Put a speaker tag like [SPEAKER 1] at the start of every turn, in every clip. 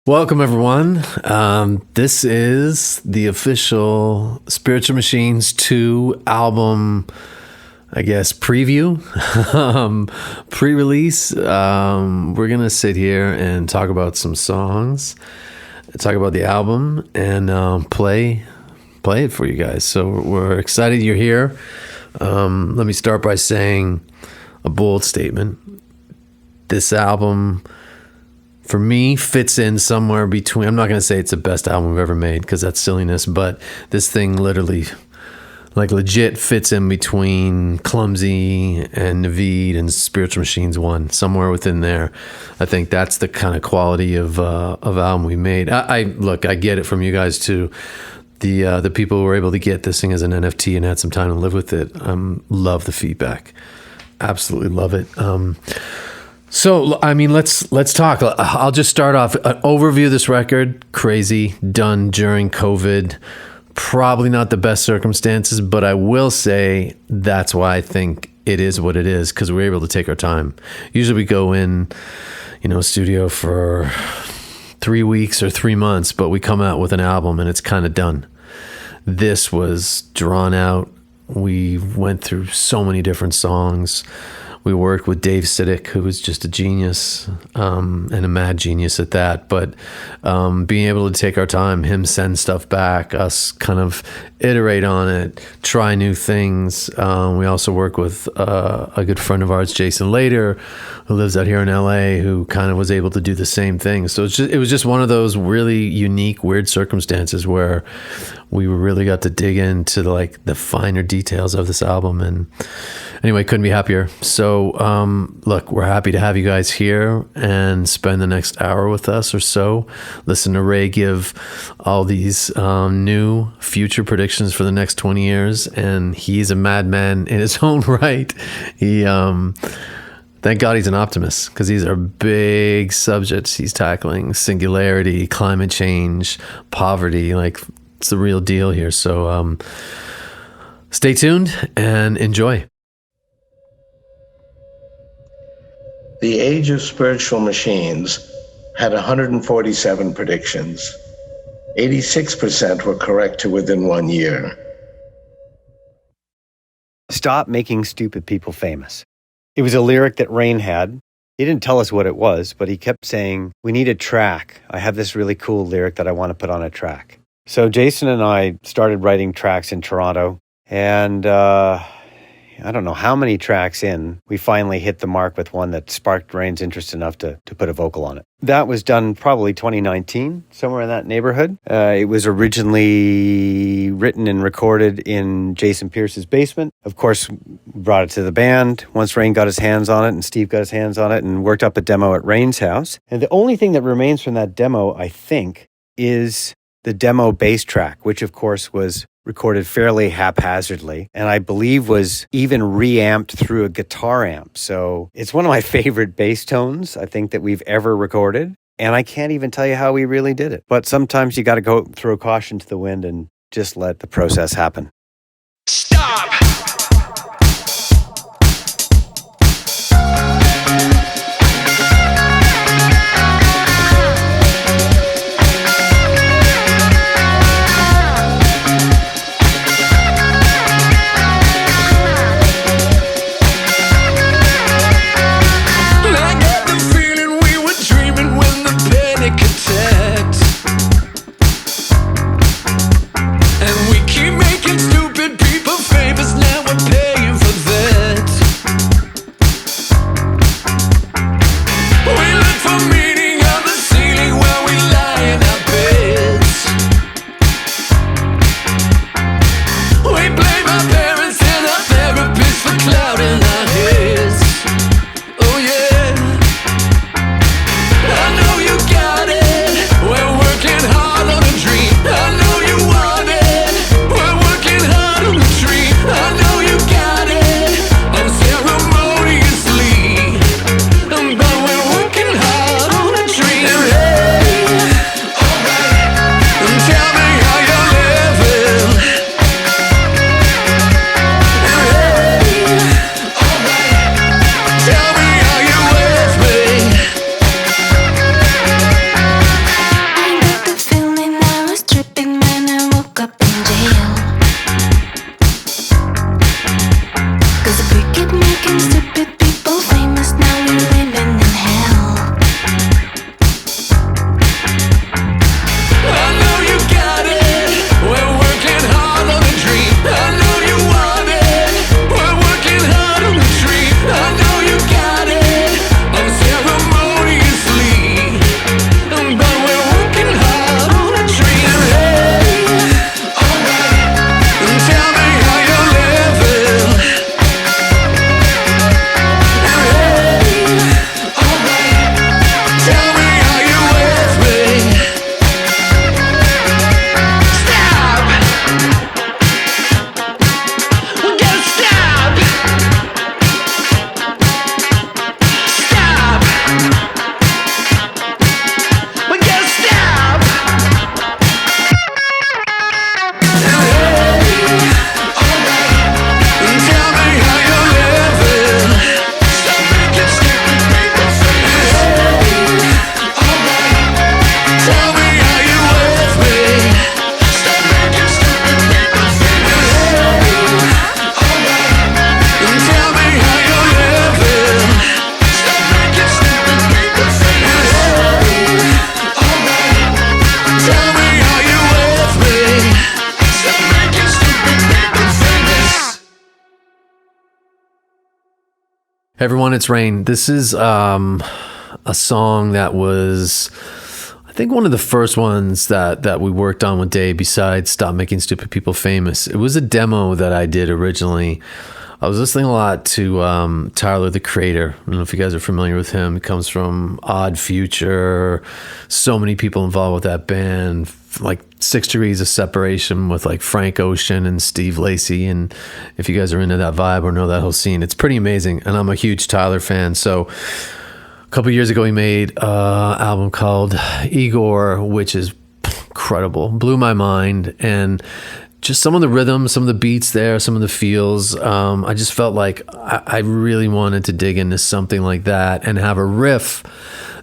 [SPEAKER 1] Welcome, everyone. This is the official Spiritual Machines 2 album, I guess, preview, pre-release. We're going to sit here and talk about some songs, talk about the album, and play it for you guys. So we're excited you're here. Let me start by saying a bold statement. This album, for me, fits in somewhere between, I'm not going to say it's the best album we've ever made because that's silliness, but this thing literally, like legit fits in between Clumsy and Naveed and Spiritual Machines 1, somewhere within there. I think that's the kind of quality of album we made. I get it from you guys too. The people who were able to get this thing as an NFT and had some time to live with it, love the feedback. Absolutely love it. So, I mean, let's talk. I'll just start off. An overview of this record, crazy, done during COVID. Probably not the best circumstances, but I will say that's why I think it is what it is, because we're able to take our time. Usually we go in, studio for 3 weeks or 3 months, but we come out with an album and it's kind of done. This was drawn out. We went through so many different songs. We worked with Dave Siddick, who was just a genius, and a mad genius at that. But being able to take our time, him send stuff back, us kind of iterate on it, try new things. We also work with a good friend of ours, Jason Lader, who lives out here in LA, who kind of was able to do the same thing. So it was just one of those really unique, weird circumstances where we really got to dig into the finer details of this album. And anyway, couldn't be happier. So look, we're happy to have you guys here and spend the next hour with us or so. Listen to Ray give all these new future predictions for the next 20 years. And he's a madman in his own right. He, thank God he's an optimist, because these are big subjects he's tackling: singularity, climate change, poverty. It's the real deal here. So stay tuned and enjoy.
[SPEAKER 2] The Age of Spiritual Machines had 147 predictions. 86% were correct to within 1 year.
[SPEAKER 3] Stop making stupid people famous. It was a lyric that Rain had. He didn't tell us what it was, but he kept saying, we need a track. I have this really cool lyric that I want to put on a track. So Jason and I started writing tracks in Toronto, and I don't know how many tracks in, we finally hit the mark with one that sparked Rain's interest enough to put a vocal on it. That was done probably 2019, somewhere in that neighborhood. It was originally written and recorded in Jason Pierce's basement. Of course, brought it to the band once Rain got his hands on it and Steve got his hands on it, and worked up a demo at Rain's house. And the only thing that remains from that demo, I think, is the demo bass track, which of course was recorded fairly haphazardly, and I believe was even reamped through a guitar amp. So it's one of my favorite bass tones, I think, that we've ever recorded. And I can't even tell you how we really did it. But sometimes you got to go throw caution to the wind and just let the process happen.
[SPEAKER 4] Stop! And we keep making
[SPEAKER 1] Hey everyone, it's Rain. This is a song that was, I think, one of the first ones that we worked on with Dave besides Stop Making Stupid People Famous. It was a demo that I did originally. I was listening a lot to Tyler, the Creator. I don't know if you guys are familiar with him. He comes from Odd Future. So many people involved with that band. Like 6 Degrees of Separation with like Frank Ocean and Steve Lacy. And if you guys are into that vibe or know that whole scene, it's pretty amazing. And I'm a huge Tyler fan. So a couple years ago, he made an album called Igor, which is incredible. Blew my mind. And just some of the rhythms, some of the beats there, some of the feels. I just felt like I really wanted to dig into something like that and have a riff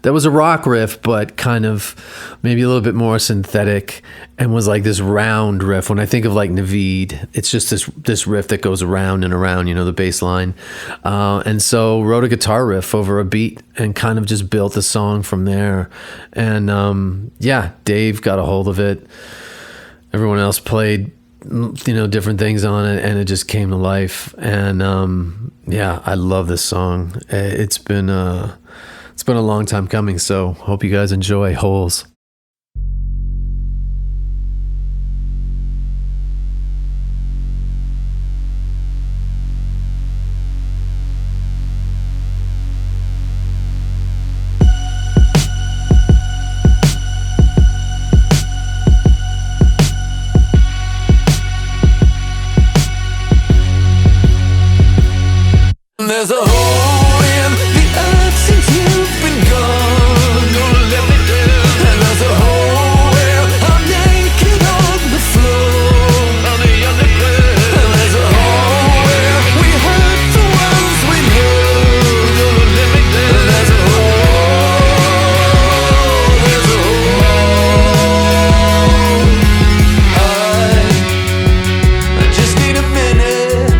[SPEAKER 1] that was a rock riff, but kind of maybe a little bit more synthetic and was like this round riff. When I think of like Naveed, it's just this riff that goes around and around, you know, the bass line. And so wrote a guitar riff over a beat and kind of just built the song from there. And yeah, Dave got a hold of it. Everyone else played, you know, different things on it, and it just came to life. And yeah, I love this song. It's been a long time coming, so hope you guys enjoy Holes.
[SPEAKER 4] There's a hole in the earth since you've been gone. Gonna let me down. And there's a hole where I'm naked on the floor, on the underground. And there's a hole where we hurt the ones we love. Gonna let me down. And there's a hole. There's a hole. I just need a minute.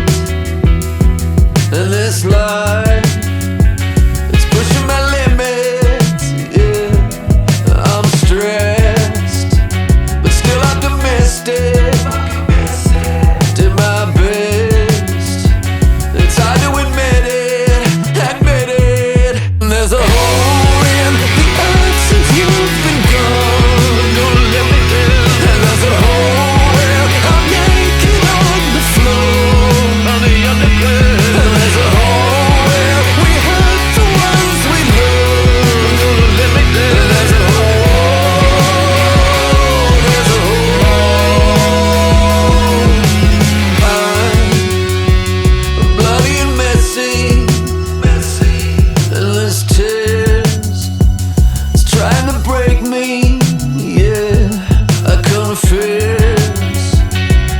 [SPEAKER 4] And this life, it's pushing my limits, yeah. I'm stressed, but still optimistic. Did my best. It's hard to admit it. There's a hole in the earth since you've been gone. Gonna let me down. And there's a hole where I'm naked on the floor, on the underground. There's a hole where we hurt the ones we love. Gonna let me down. There's a hole. There's a hole. I'm bloody and messy. Endless tears. It's trying to break me. Yeah, I confess.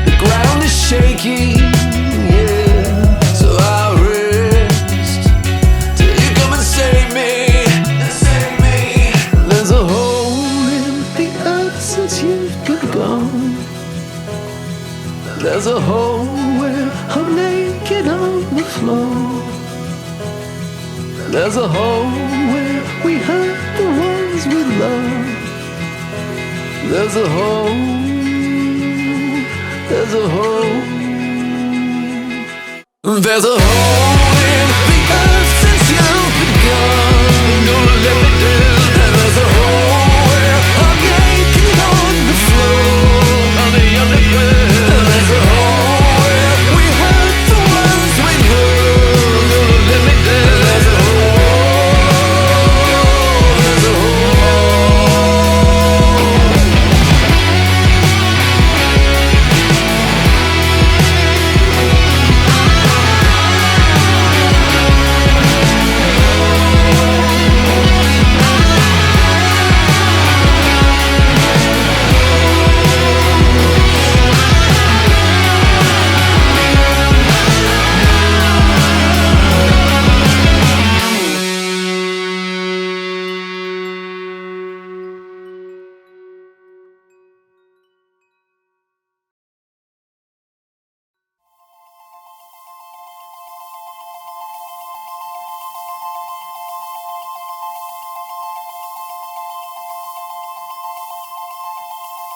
[SPEAKER 4] The ground is shaky. There's a hole where I'm naked on the floor. There's a hole where we hurt the ones we love. There's a hole. There's a hole. There's a hole in the earth since you've been gone. Gonna let me down. And there's a hole where I'm naked on the floor, on the underground. There's a hole where we hurt the ones we love. Gonna let me down. There's a hole. There's a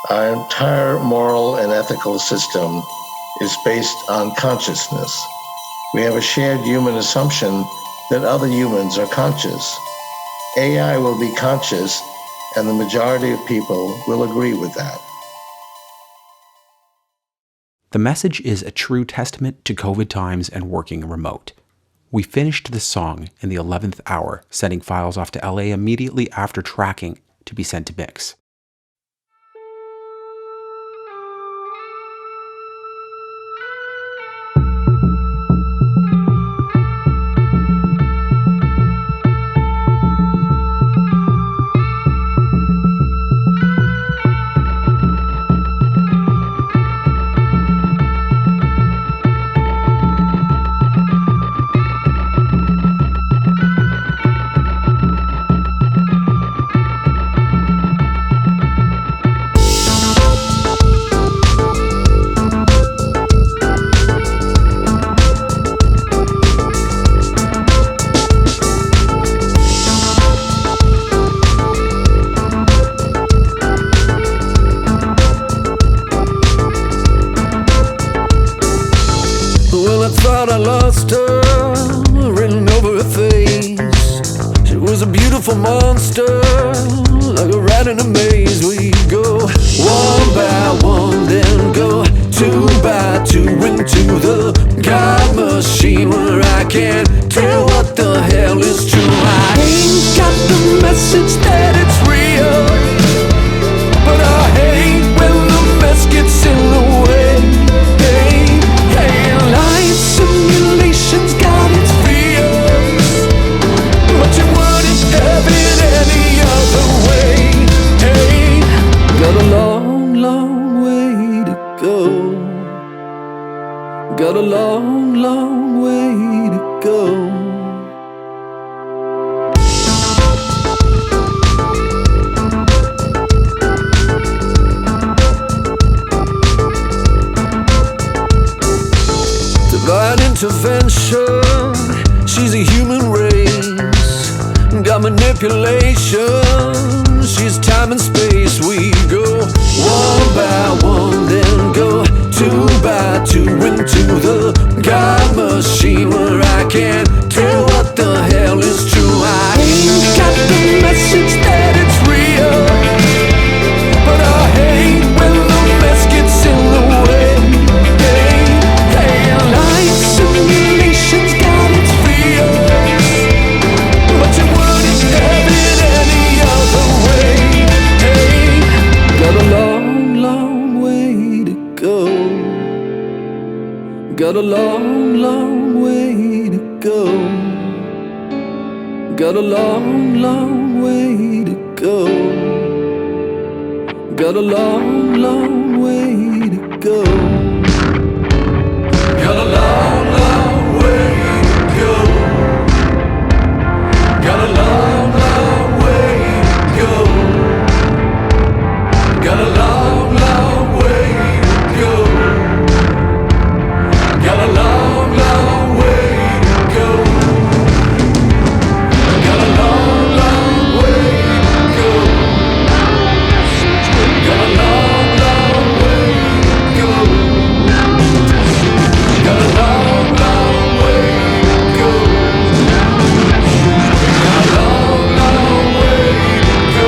[SPEAKER 2] Our entire moral and ethical system is based on consciousness. We have a shared human assumption that other humans are conscious. AI will be conscious, and the majority of people will agree with that.
[SPEAKER 5] The message is a true testament to COVID times and working remote. We finished the song in the 11th hour, sending files off to LA immediately after tracking to be sent to mix.
[SPEAKER 4] I thought I lost her, written over her face. She was a beautiful monster, like a rat in a maze. We go one by one, then go two by two into the God machine, where I can't tell what the hell is true. I ain't got the message that it's real, but I hate when the mess gets in the way. Life simulation's got its fears, but you wouldn't have it any other way. Hey, got a long, long way to go. Got a long, long way to go. Divine intervention, she's a human race. Got manipulation, she's time and space. We go one by one, then go two by two into the God machine, where I can't tell what the hell is true. I ain't got the message that it's real, but I hate when the mess gets in the way. Simulation's got its fears, but you wouldn't have it any other way. Hey, got a long, long way to go. Got a long, long way to go. Got a long, long way to go. Got a long, long way to go. Got a long, long way to go. Got a long, long way to go. Got a long, long way to go. Got a long, long way to go. Got a long, long way to go. Got a long, long way to go. Got a long, long way to go. Got a long, long way to go.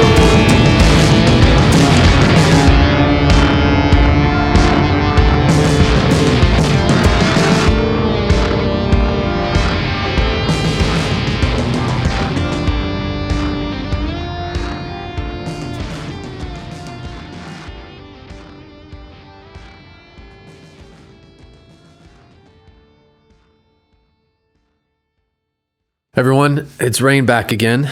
[SPEAKER 1] Everyone, it's Rain back again.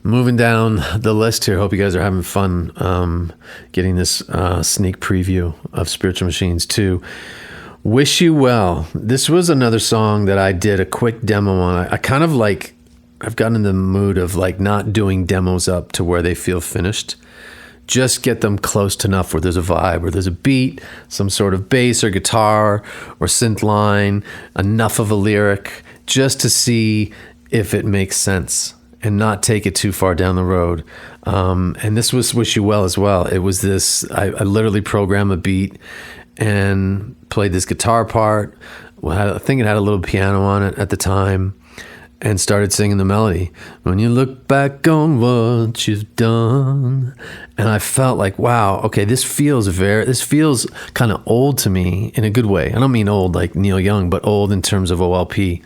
[SPEAKER 1] Moving down the list here. Hope you guys are having fun getting this sneak preview of Spiritual Machines 2. Wish You Well. This was another song that I did a quick demo on. I kind of like, I've gotten in the mood of like not doing demos up to where they feel finished. Just get them close to enough where there's a vibe, where there's a beat, some sort of bass or guitar or synth line, enough of a lyric, just to see if it makes sense and not take it too far down the road. And this was Wish You Well as well. It was this, I literally programmed a beat and played this guitar part I think it had a little piano on it at the time, and started singing the melody. When you look back on what you've done, and I felt like, wow, okay, this feels kind of old to me in a good way. I don't mean old like Neil Young, but old in terms of OLP.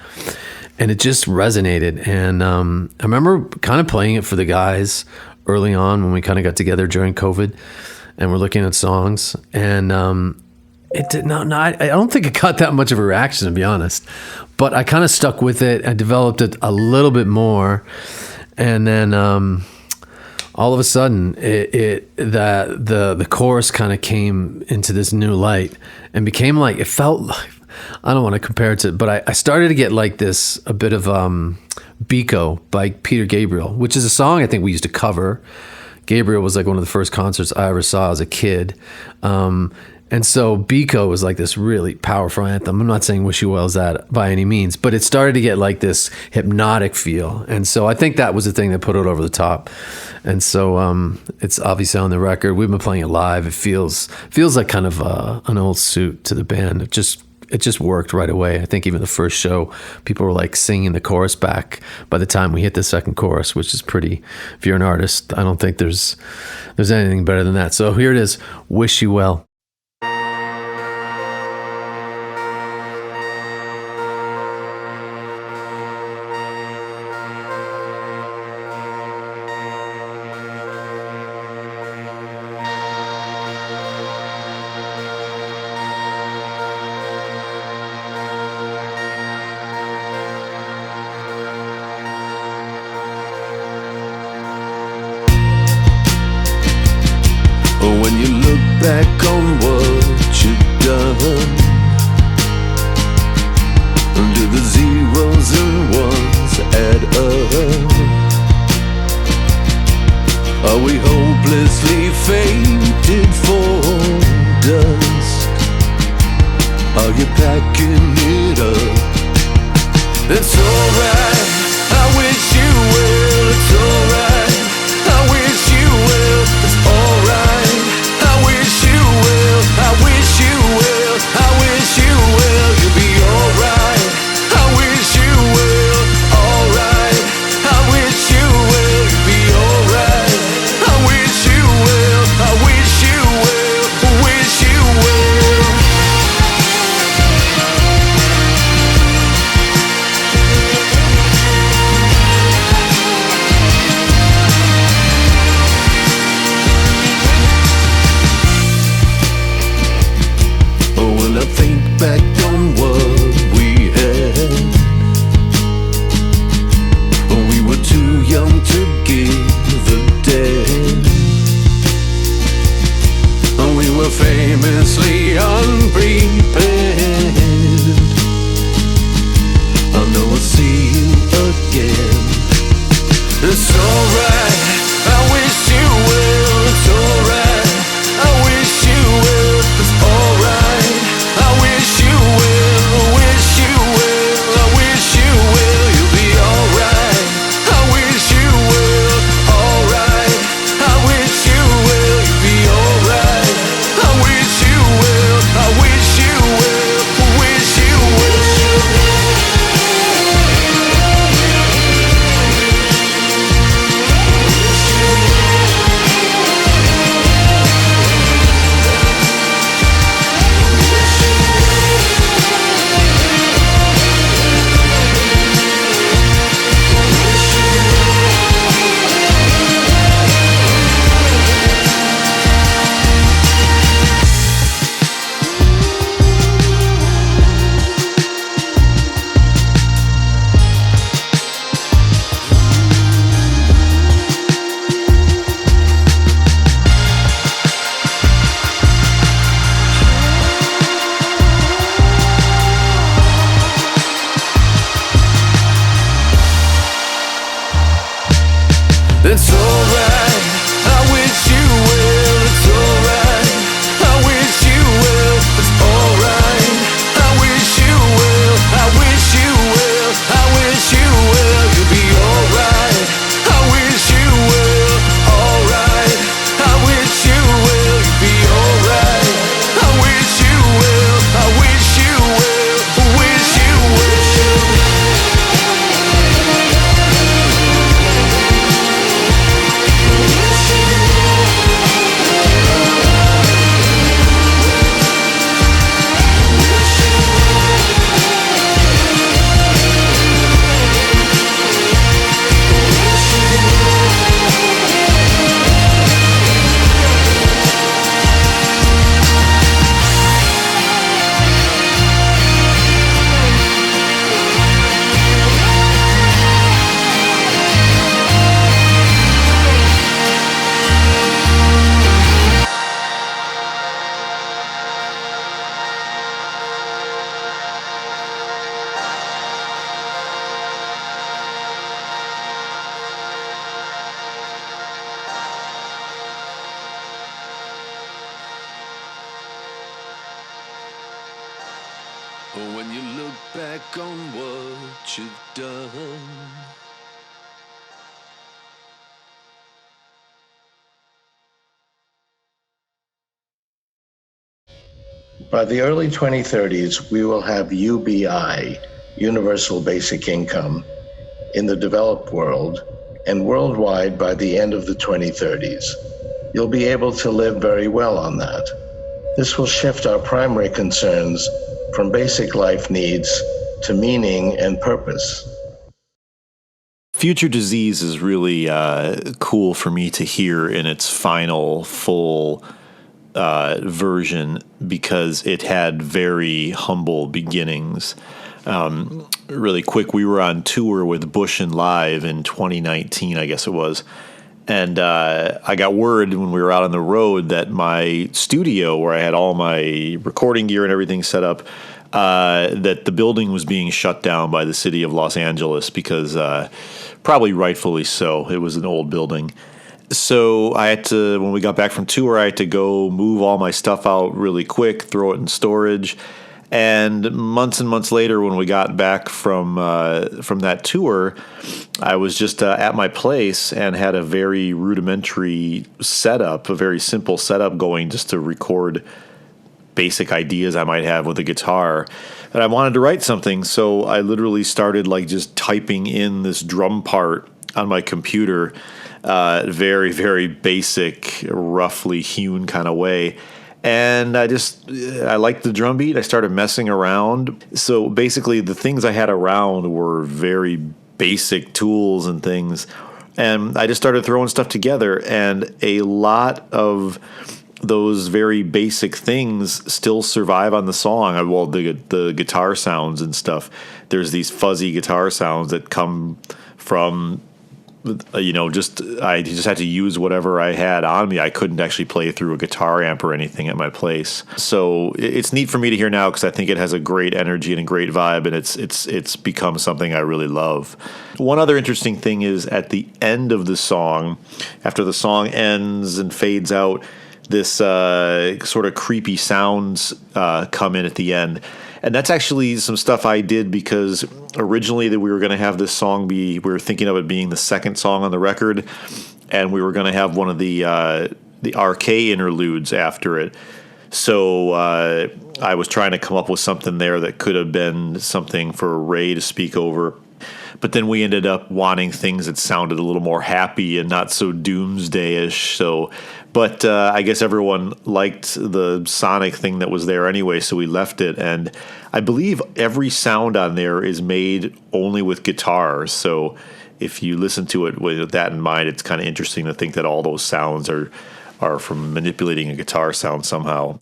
[SPEAKER 1] And it just resonated. And I remember kind of playing it for the guys early on when we kind of got together during COVID, and we're looking at songs. And it did not. No, I don't think it got that much of a reaction, to be honest. But I kind of stuck with it. I developed it a little bit more, and then all of a sudden, the chorus kind of came into this new light and became like, it felt like, I don't want to compare it to, but I started to get like this, a bit of Biko by Peter Gabriel, which is a song I think we used to cover. Gabriel was like one of the first concerts I ever saw as a kid. And so Biko was like this really powerful anthem. I'm not saying Wish You Well is that by any means, but it started to get like this hypnotic feel. And so I think that was the thing that put it over the top. And so it's obviously on the record. We've been playing it live. It feels like kind of an old suit to the band. It just worked right away. I think even the first show, people were like singing the chorus back by the time we hit the second chorus, which is pretty, if you're an artist, I don't think there's anything better than that. So here it is, Wish You Well.
[SPEAKER 4] When you look back on what you've done, do the zeros and ones add up? Are we hopelessly fated for dust? Are you packing it up? It's alright, I wish you will. It's alright, I wish you will. It's alright, I wish you will. I wish you will. I wish you will. You'll be alright, I wish you will. Alright, I wish you will. You'll be alright, I wish you will. I wish you will. Wish you will. Or when you look back on what you've done.
[SPEAKER 2] By the early 2030s, we will have UBI, Universal Basic Income, in the developed world, and worldwide by the end of the 2030s. You'll be able to live very well on that. This will shift our primary concerns from basic life needs to meaning and purpose.
[SPEAKER 6] Future Disease is really cool for me to hear in its final full version because it had very humble beginnings. Really quick, we were on tour with Bush and Live in 2019, I guess it was. And I got word when we were out on the road that my studio, where I had all my recording gear and everything set up, that the building was being shut down by the city of Los Angeles because probably rightfully so. It was an old building. So I had to, when we got back from tour, I had to go move all my stuff out really quick, throw it in storage. And months later, when we got back from that tour, I was just at my place and had a very rudimentary setup, a very simple setup going just to record basic ideas I might have with a guitar. And I wanted to write something, so I literally started like just typing in this drum part on my computer, very, very basic, roughly hewn kind of way. And I liked the drum beat. I started messing around. So basically the things I had around were very basic tools and things. And I just started throwing stuff together. And a lot of those very basic things still survive on the song. Well, the guitar sounds and stuff. There's these fuzzy guitar sounds that come from... I just had to use whatever I had on me. I couldn't actually play through a guitar amp or anything at my place. So it's neat for me to hear now because I think it has a great energy and a great vibe, and it's become something I really love. One other interesting thing is at the end of the song, after the song ends and fades out, this sort of creepy sounds come in at the end. And that's actually some stuff I did because originally that we were going to have this song we were thinking of it being the second song on the record, and we were going to have one of the RK interludes after it. So I was trying to come up with something there that could have been something for Ray to speak over. But then we ended up wanting things that sounded a little more happy and not so doomsday-ish. But I guess everyone liked the sonic thing that was there anyway, so we left it. And I believe every sound on there is made only with guitar. So if you listen to it with that in mind, it's kind of interesting to think that all those sounds are from manipulating a guitar sound somehow.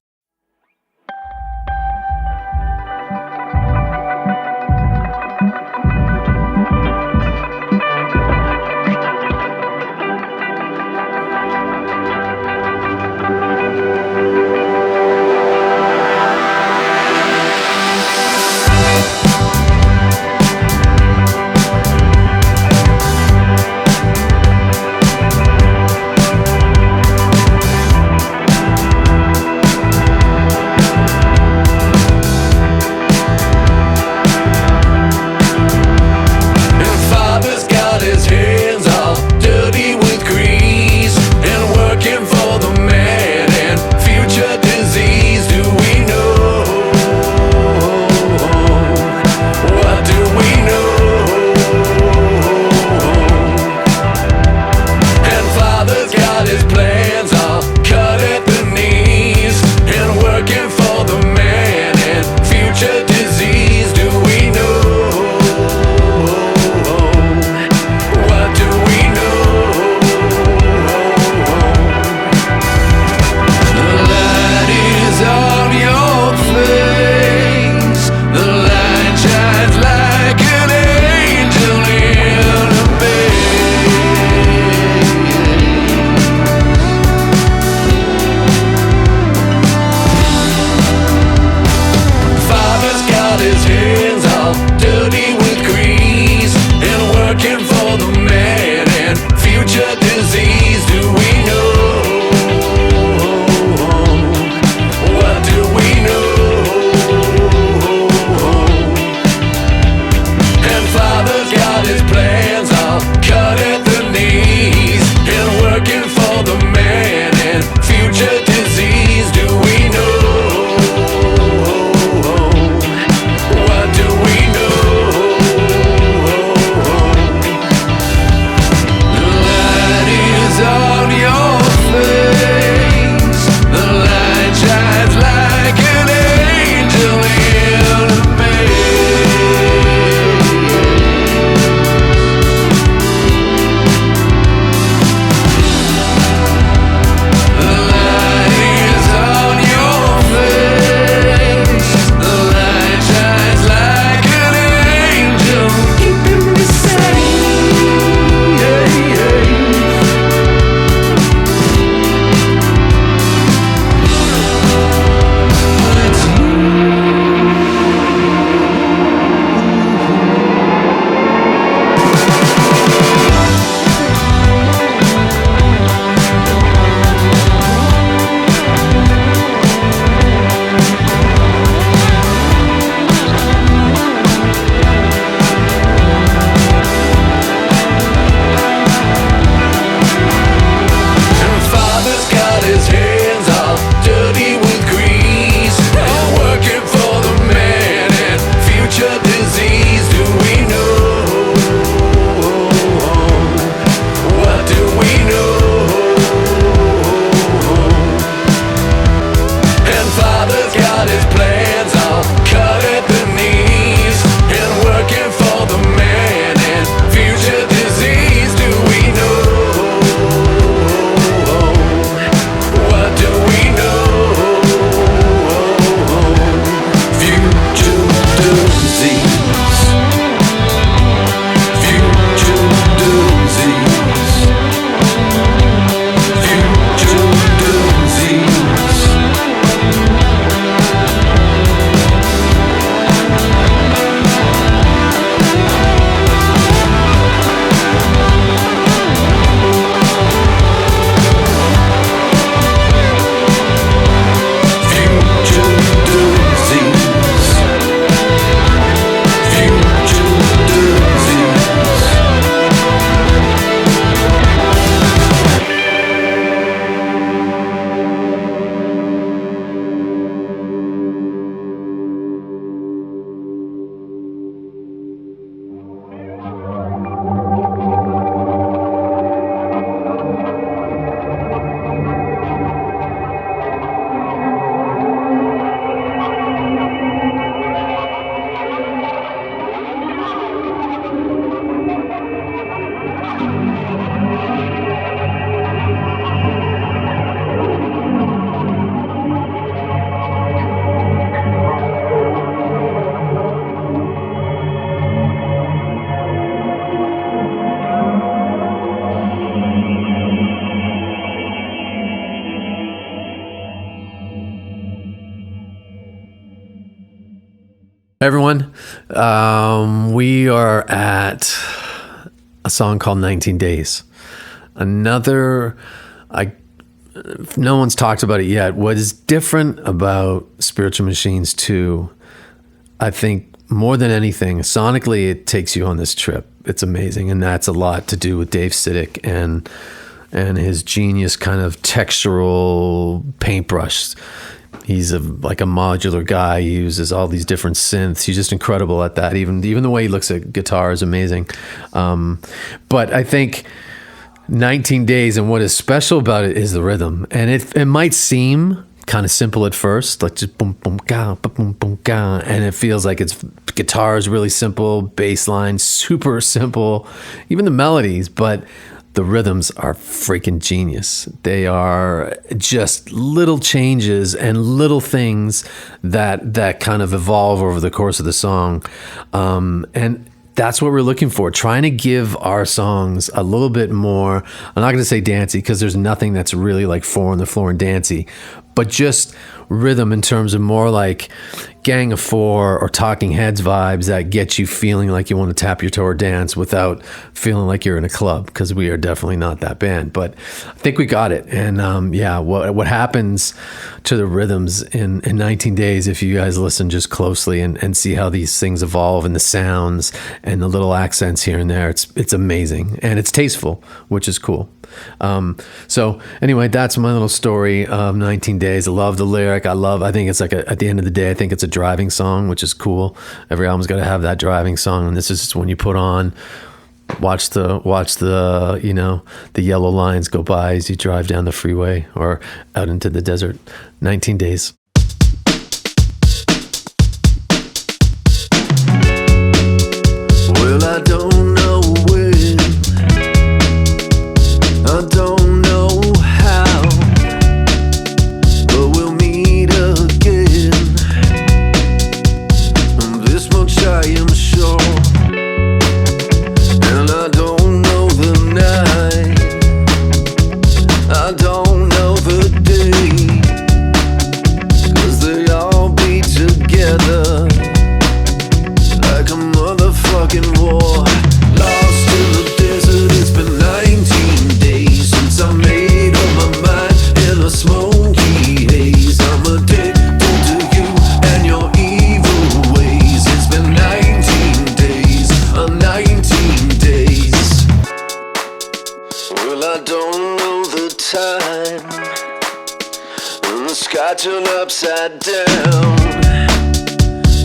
[SPEAKER 1] everyone. We are at a song called 19 Days. No one's talked about it yet. What is different about Spiritual Machines 2, I think more than anything, sonically, it takes you on this trip. It's amazing. And that's a lot to do with Dave Siddick and his genius kind of textural paintbrush. He's like a modular guy. He uses all these different synths. He's just incredible at that. Even the way he looks at guitar is amazing. But I think 19 Days, and what is special about it is the rhythm. And it might seem kind of simple at first, like just boom, boom, ga, boom, boom, ga. And it feels like it's guitar is really simple, bass line super simple, even the melodies, but the rhythms are freaking genius. They are just little changes and little things that kind of evolve over the course of the song. And that's what we're looking for, trying to give our songs a little bit more, I'm not going to say dancey because there's nothing that's really like four on the floor and dancey, but just rhythm in terms of more like Gang of Four or Talking Heads vibes that get you feeling like you want to tap your toe or dance without feeling like you're in a club, because we are definitely not that band. But I think we got it. And what happens to the rhythms in 19 Days, if you guys listen just closely and see how these things evolve and the sounds and the little accents here and there, it's amazing. And it's tasteful, which is cool. So anyway, that's my little story of 19 Days. I love the lyric. I think it's like at the end of the day, I think it's a driving song, which is cool. Every album's got to have that driving song. And this is just when you put on, watch the the yellow lines go by as you drive down the freeway or out into the desert. 19 Days.
[SPEAKER 4] Well, I don't know when, I don't know how, but we'll meet again. This much I am sure, and I don't know the night, I don't know the day, 'cause they all be together like a motherfucking war. Lost in the desert, it's been 19 days since I made up my mind in a smoky haze. I'm addicted to you and your evil ways. It's been 19 days, 19 days. Well, I don't know the time, and the sky turned upside down.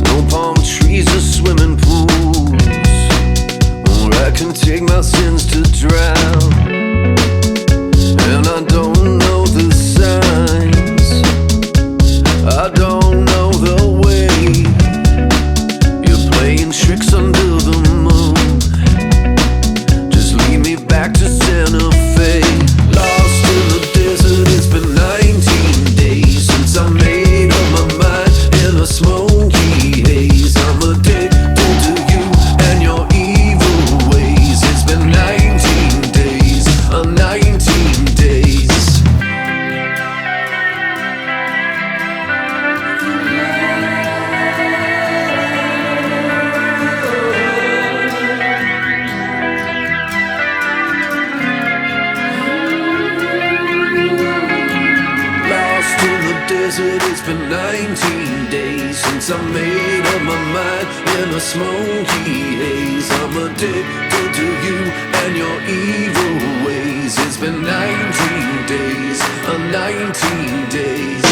[SPEAKER 4] No palm trees or swimming pools, or I can take my sins to drown. And I don't know the signs, I don't know the way. You're playing tricks under the moon, just lead me back to Santa Fe. Lost in the desert, it's been 19 days since I made up my mind in a smoky haze. I'm addicted to you and your evil ways. It's been 19 days, 19 days. Lost in the desert, it's been 19 days since I made up my mind in a smoky haze. I'm addicted to you and your evil ways. It's been 19 days, 19 days.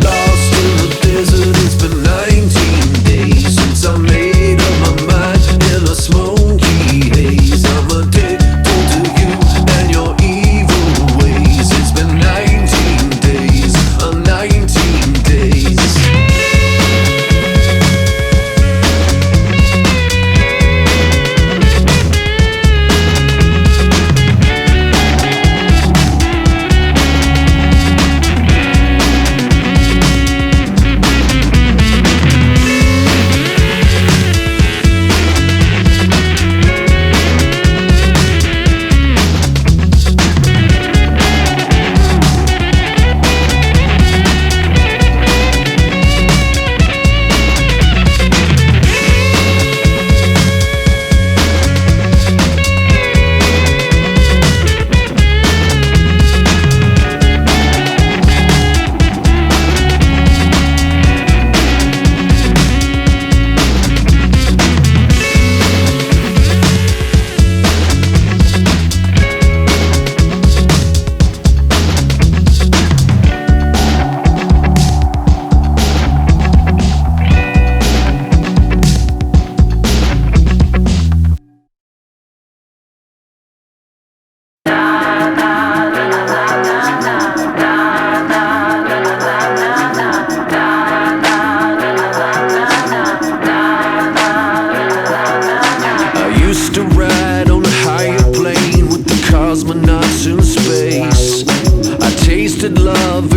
[SPEAKER 4] Lost in the desert, it's been 19 days since I made up my mind in a smoky haze. I'm addicted to you and your evil ways. It's been 19 days, 19 days.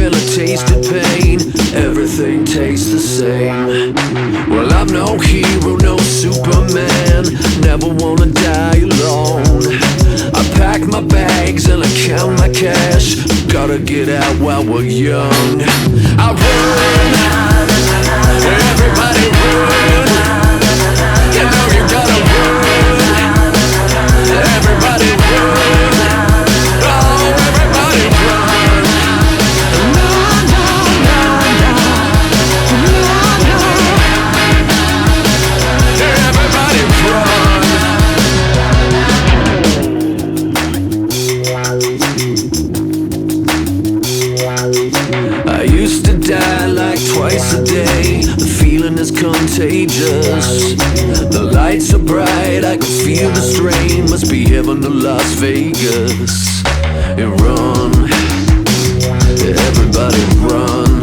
[SPEAKER 4] feel a tasted pain. Everything tastes the same. Well, I'm no hero, no Superman. Never wanna die alone. I pack my bags and I count my cash. Gotta get out while we're young. I run, everybody run. You know you gotta run. Everybody run. Oh, everybody run. No, no, no, no. No, no. Everybody run. I used to die like twice a day. The feeling is contagious. The lights are bright, I can feel the strain. Must be heaven to Las Vegas. And run, everybody run.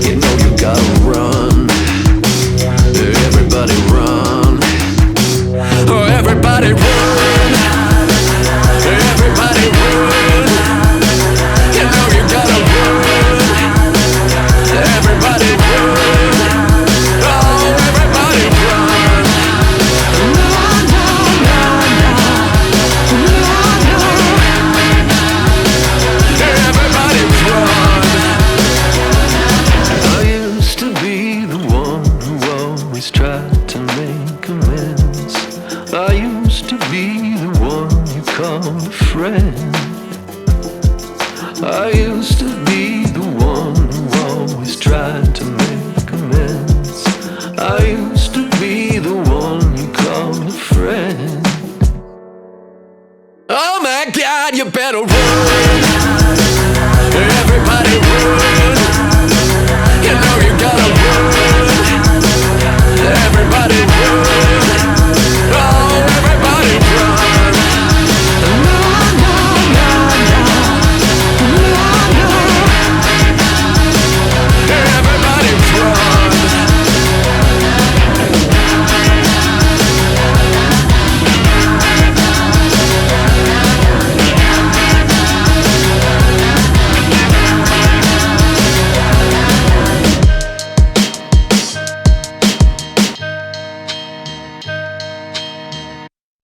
[SPEAKER 4] You know you gotta run. Everybody run. Oh, everybody run. Everybody run. You know you gotta run. Everybody run. Oh, everybody run. No, no, no, no. No, no. Everybody run. I used to be the one who always tried to make amends. I used to be the one you called a friend. I used to be the one who always tried to make amends. I used to be the one you called a friend. Oh my God, you better run. Everybody run. You know you gotta run. Everybody run. Oh, everybody run. No, no, no, no. No, no. Everybody run.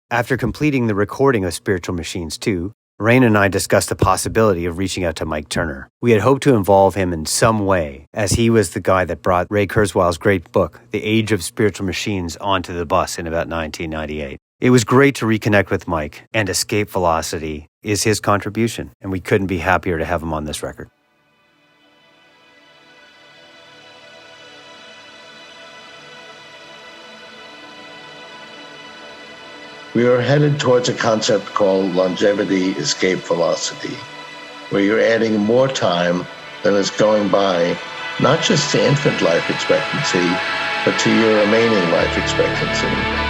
[SPEAKER 3] After completing the recording of Spiritual Machines 2, Rain and I discussed the possibility of reaching out to Mike Turner. We had hoped to involve him in some way, as he was the guy that brought Ray Kurzweil's great book, The Age of Spiritual Machines, onto the bus in about 1998. It was great to reconnect with Mike, and Escape Velocity is his contribution, and we couldn't be happier to have him on this record.
[SPEAKER 2] We are headed towards a concept called longevity escape velocity, where you're adding more time than is going by, not just to infant life expectancy, but to your remaining life expectancy.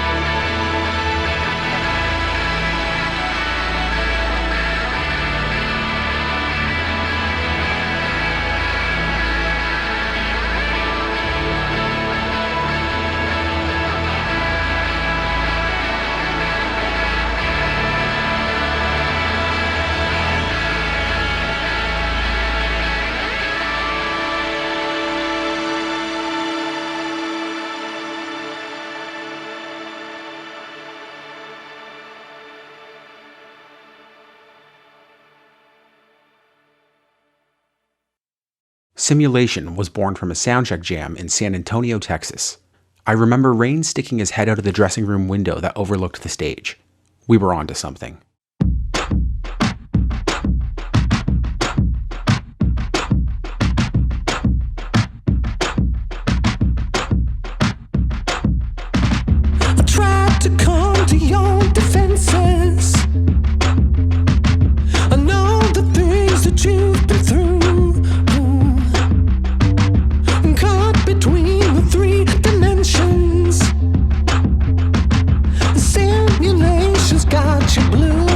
[SPEAKER 5] Simulation was born from a soundcheck jam in San Antonio, Texas. I remember Rain sticking his head out of the dressing room window that overlooked the stage. We were onto something.
[SPEAKER 4] I tried to come to your defenses. I know the things that you've been through. Caught between the three dimensions. The simulation's got you blue.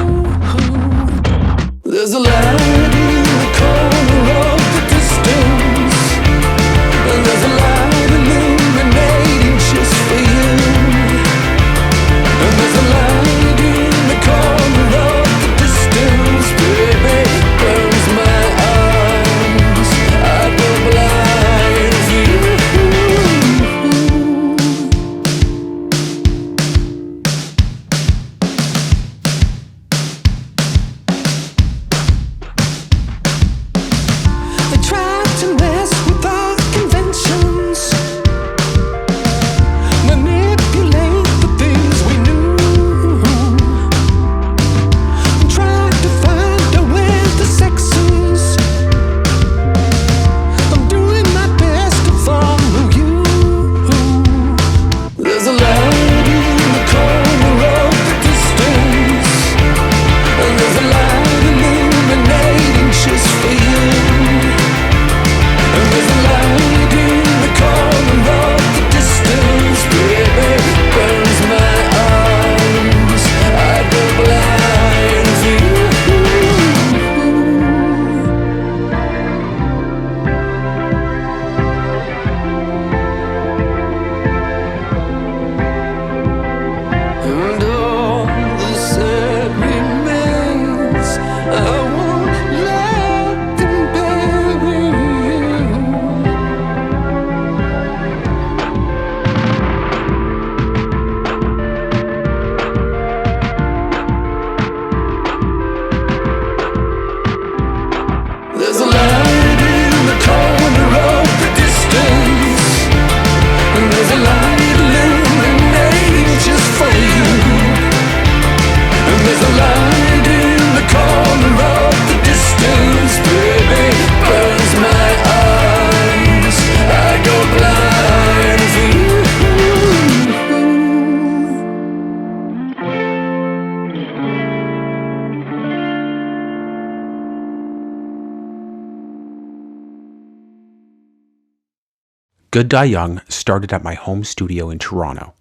[SPEAKER 5] Good Die Young started at my home studio in Toronto.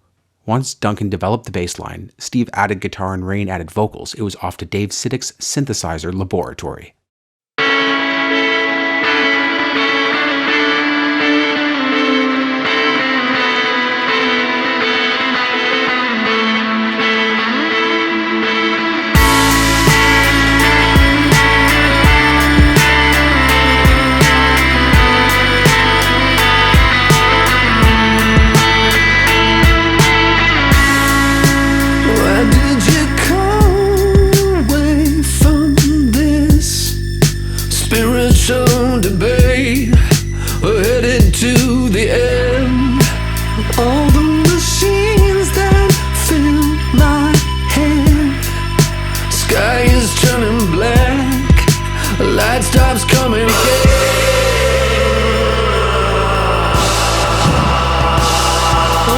[SPEAKER 5] Once Duncan developed the bass line, Steve added guitar and Rain added vocals, it was off to Dave Siddick's synthesizer laboratory.
[SPEAKER 4] Why did you come away from this spiritual debate? We're headed to the end. All the machines that fill my head. Sky is turning black. Light stops coming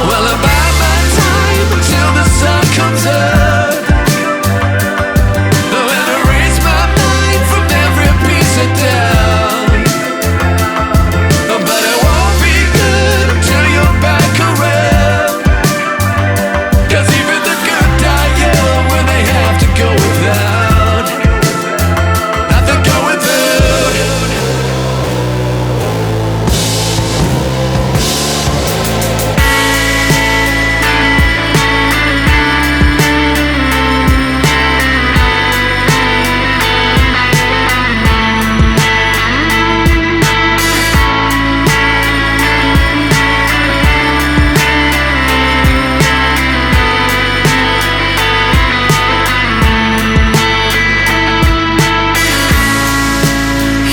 [SPEAKER 4] Well, I bide my time until the sun comes up. And erase my mind from every piece of doubt. But it won't be good until you're back around. 'Cause even the good die young when they have to go without. Have to go without.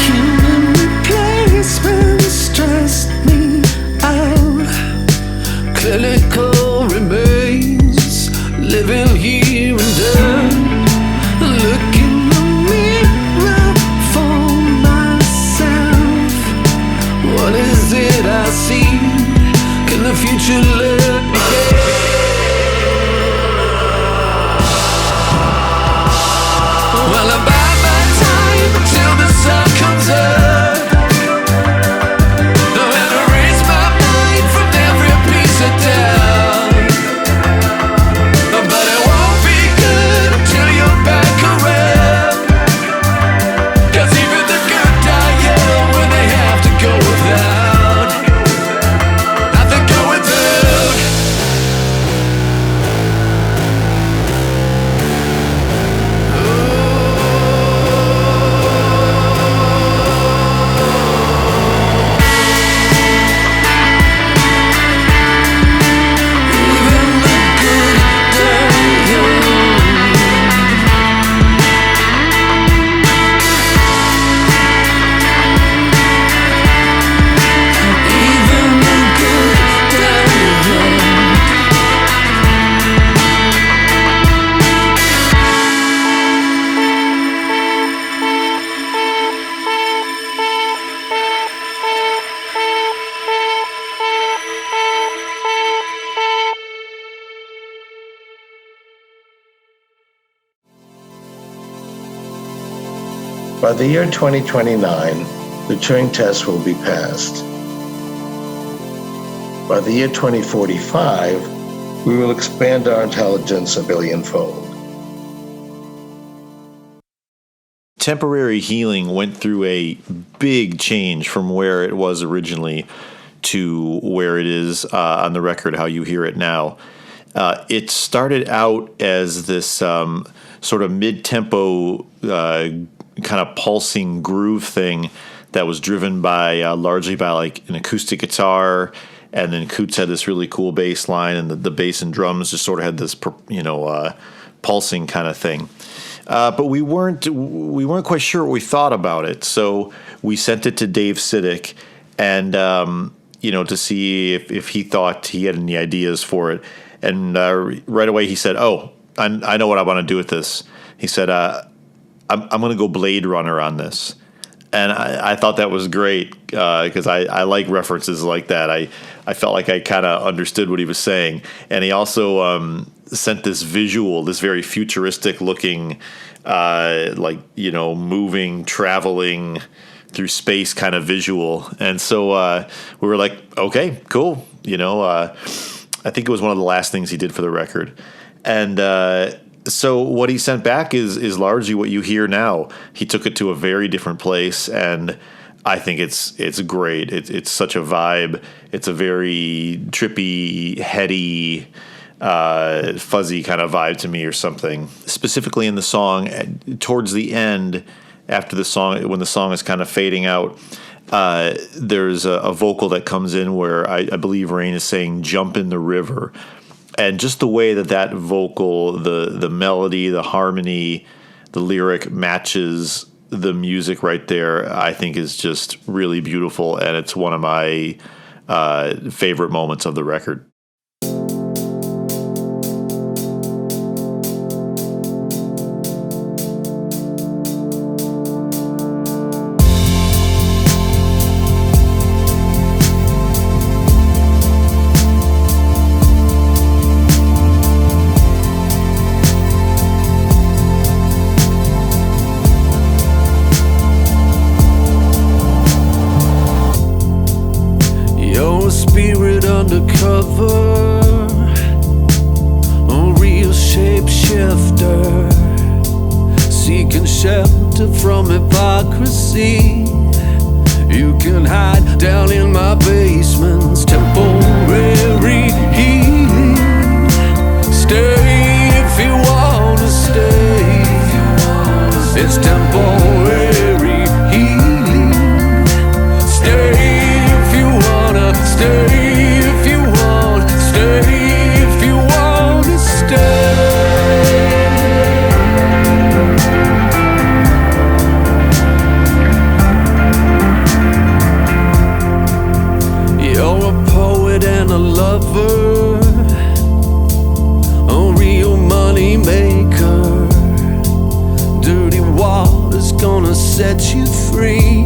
[SPEAKER 4] Human replacement stressed me out. Clinical remains, living here and there. Look in the mirror for myself. What is it I see? Can the future let me Well, I bide my time until the sun comes up. And erase my mind from every piece of doubt. But it won't be good until you're back around. 'Cause even the good die young when they have to go without. Have to go without.
[SPEAKER 2] By the year 2029, the Turing test will be passed. By the year 2045, we will expand our intelligence a billionfold.
[SPEAKER 6] Temporary Healing went through a big change from where it was originally to where it is on the record, how you hear it now. It started out as this sort of mid-tempo kind of pulsing groove thing that was driven by largely by like an acoustic guitar, and then Coots had this really cool bass line, and the bass and drums just sort of had this pulsing kind of thing. But we weren't quite sure what we thought about it, so we sent it to Dave Siddick, and to see if he thought he had any ideas for it. And right away he said, "Oh, I know what I want to do with this." He said, I'm going to go Blade Runner on this. And I thought that was great because I like references like that. I felt like I kind of understood what he was saying. And he also sent this visual, this very futuristic looking, moving, traveling through space kind of visual. And so we were like, okay, cool. I think it was one of the last things he did for the record. And so what he sent back is largely what you hear now. He took it to a very different place, and I think it's great. It's such a vibe. It's a very trippy, heady, fuzzy kind of vibe to me, or something. Specifically in the song, towards the end, after the song, when the song is kind of fading out, there's a vocal that comes in where I believe Rain is saying "jump in the river," and just the way that vocal, the melody, the harmony, the lyric matches the music right there, I think is just really beautiful, and it's one of my favorite moments of the record.
[SPEAKER 4] Spirit undercover, a real shapeshifter, seeking shelter from hypocrisy. You can hide down in my basement's temporary healing. Stay if you wanna stay. It's temporary healing. Stay if you wanna stay, if you want, stay if you wanna stay. You're a poet and a lover, a real money maker. Dirty water's gonna set you free,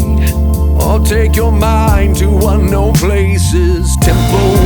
[SPEAKER 4] or take your mind to unknown places. Tempo